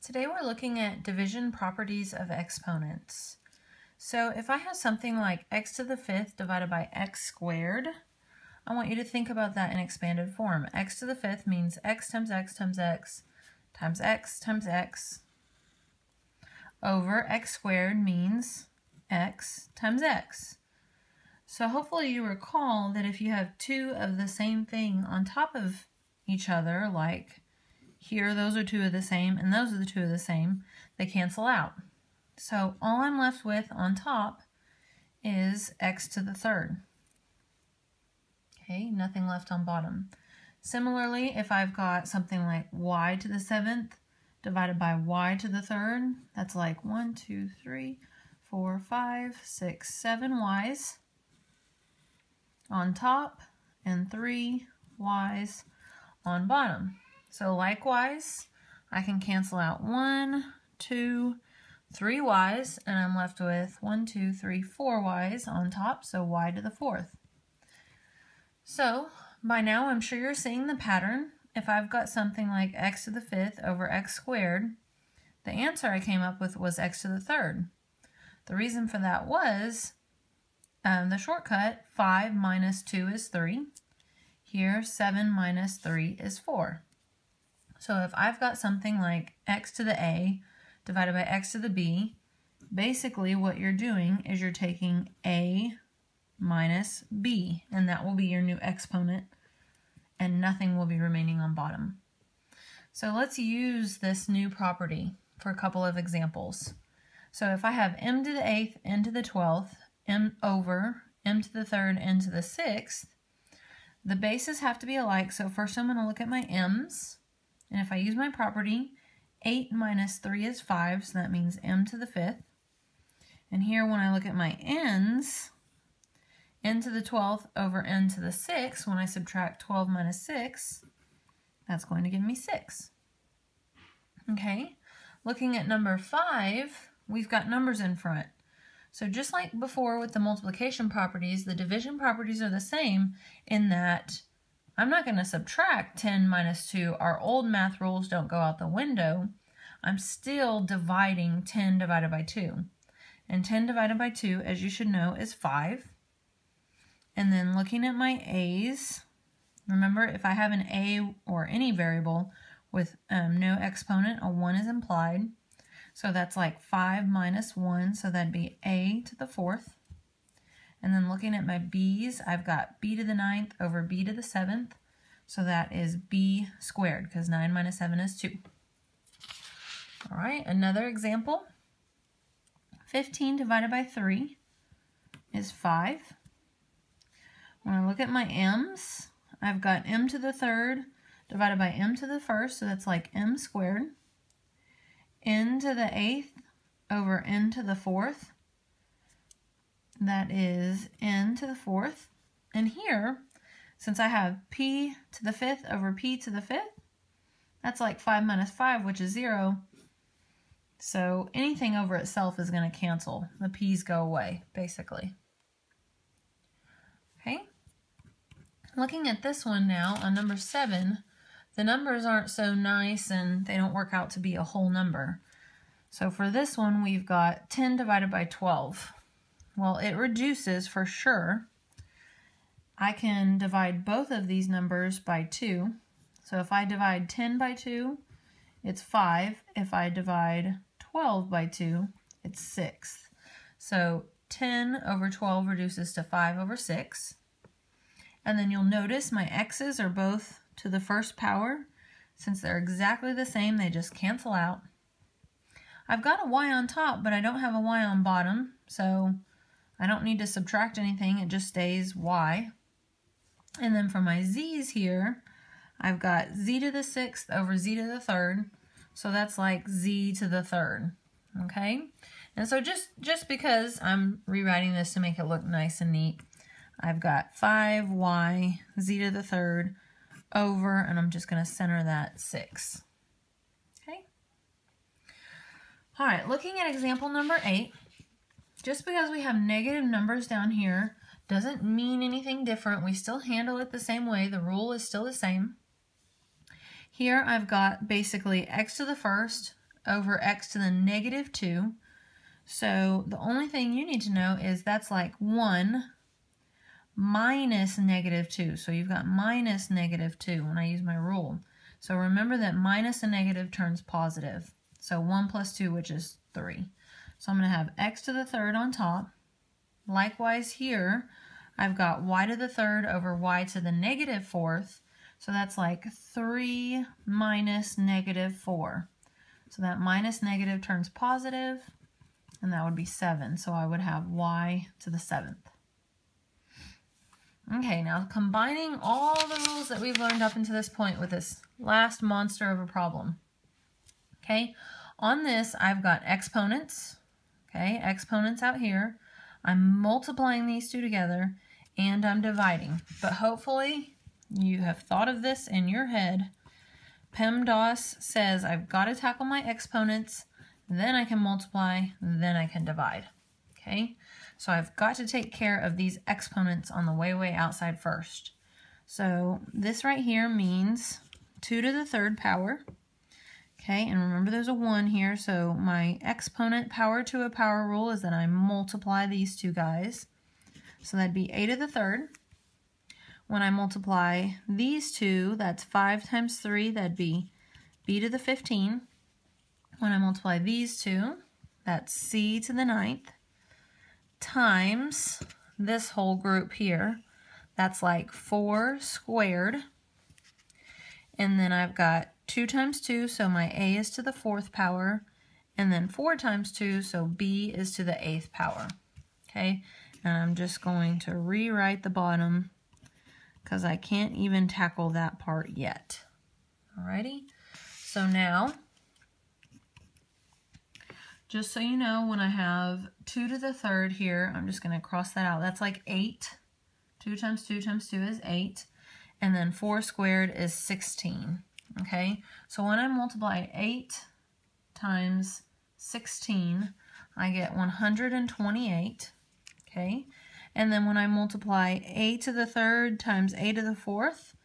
Today we're looking at division properties of exponents. So if I have something like x to the fifth divided by x squared, I want you to think about that in expanded form. X to the fifth means x times x times x times x times x over x squared means x times x. So hopefully you recall that if you have two of the same thing on top of each other, like here those are two of the same and those are the two of the same, they cancel out. So all I'm left with on top is x to the third. Okay, nothing left on bottom. Similarly, if I've got something like y to the seventh divided by y to the third, that's like 1, 2, 3, 4, 5, 6, 7 y's on top and 3 y's on bottom. So likewise, I can cancel out 1, 2, 3 y's, and I'm left with 1, 2, 3, 4 y's on top, so y to the fourth. So by now I'm sure you're seeing the pattern. If I've got something like x to the fifth over x squared, the answer I came up with was x to the third. The reason for that was the shortcut, 5 minus 2 is 3. Here, 7 minus 3 is 4. So if I've got something like x to the a divided by x to the b, basically what you're doing is you're taking a minus b, and that will be your new exponent, and nothing will be remaining on bottom. So let's use this new property for a couple of examples. So if I have m to the eighth, n to the 12th, m over m to the third, n to the sixth, the bases have to be alike. So first I'm going to look at my m's, and if I use my property, 8 minus 3 is 5, so that means m to the fifth. And here when I look at my n's, n to the 12th over n to the 6th, when I subtract 12 minus 6, that's going to give me 6. Okay, looking at number 5, we've got numbers in front. So just like before with the multiplication properties, the division properties are the same in that I'm not going to subtract 10 minus 2. Our old math rules don't go out the window. I'm still dividing 10 divided by 2. And 10 divided by 2, as you should know, is 5. And then looking at my a's, remember if I have an a or any variable with no exponent, a 1 is implied. So that's like 5 minus 1, so that'd be a to the fourth. And then looking at my b's, I've got b to the ninth over b to the seventh, so that is b squared, because 9 minus 7 is 2. All right, another example. 15 divided by 3 is 5. When I look at my m's, I've got m to the third divided by m to the first, so that's like m squared. N to the eighth over n to the fourth, that is n to the fourth. And here, since I have p to the fifth over p to the fifth, that's like 5 minus 5, which is 0. So anything over itself is going to cancel. The p's go away, basically. Okay. Looking at this one now, on number 7, the numbers aren't so nice and they don't work out to be a whole number. So for this one, we've got 10 divided by 12. Well, it reduces for sure. I can divide both of these numbers by 2. So if I divide 10 by 2, it's 5. If I divide 12 by 2, it's 6. So 10 over 12 reduces to 5 over 6. And then you'll notice my x's are both to the first power. Since they're exactly the same, they just cancel out. I've got a y on top, but I don't have a y on bottom, so I don't need to subtract anything. It just stays y. And then for my z's here, I've got z to the sixth over z to the third, so that's like z to the third. Okay? And so just because I'm rewriting this to make it look nice and neat, I've got 5y z to the third over, and I'm just going to center that 6. Okay? All right, looking at example number 8, just because we have negative numbers down here doesn't mean anything different. We still handle it the same way. The rule is still the same. Here I've got basically x to the first over x to the negative 2. So the only thing you need to know is that's like 1 minus negative 2. So you've got minus negative 2 when I use my rule. So remember that minus a negative turns positive. So 1 plus 2, which is 3. So I'm going to have x to the third on top. Likewise here, I've got y to the third over y to the negative fourth. So that's like 3 minus negative 4. So that minus negative turns positive, and that would be 7. So I would have y to the 7th. Okay, now combining all the rules that we've learned up until this point with this last monster of a problem. Okay, on this I've got exponents. Okay, exponents out here. I'm multiplying these two together, and I'm dividing. But hopefully you have thought of this in your head. PEMDAS says I've got to tackle my exponents, then I can multiply, then I can divide. Okay, so I've got to take care of these exponents on the way outside first. So this right here means 2 to the third power. Okay, and remember there's a 1 here, so my exponent power to a power rule is that I multiply these two guys. So that'd be a to the third. When I multiply these two, that's 5 times 3, that'd be b to the 15. When I multiply these two, that's c to the 9th, times this whole group here. That's like 4 squared. And then I've got 2 times 2, so my a is to the 4th power, and then 4 times 2, so b is to the 8th power. Okay, and I'm just going to rewrite the bottom because I can't even tackle that part yet. Alrighty, so now, just so you know, when I have 2 to the third here, I'm just going to cross that out. That's like 8. 2 times 2 times 2 is 8. And then 4 squared is 16. Okay, so when I multiply 8 times 16, I get 128. Okay, and then when I multiply a to the third times a to the fourth,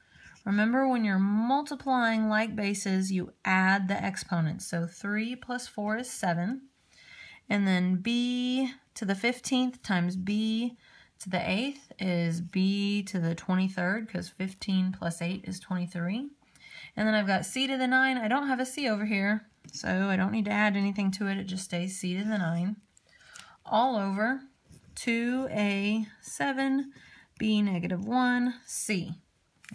remember when you're multiplying like bases, you add the exponents. So 3 plus 4 is 7. And then b to the 15th times b to the 8th is b to the 23rd, because 15 plus 8 is 23. And then I've got c to the 9. I don't have a c over here, so I don't need to add anything to it. It just stays c to the 9. All over 2a7, b negative 1, c.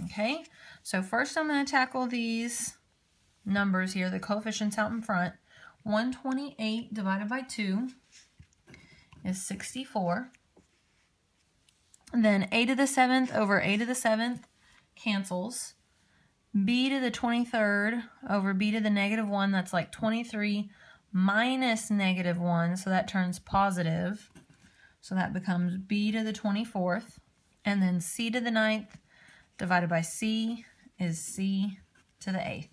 Okay, so first I'm going to tackle these numbers here, the coefficients out in front. 128 divided by 2 is 64. And then a to the 7th over a to the 7th cancels. B to the 23rd over b to the negative 1, that's like 23 minus negative 1, so that turns positive. So that becomes b to the 24th. And then c to the 9th divided by c is c to the 8th.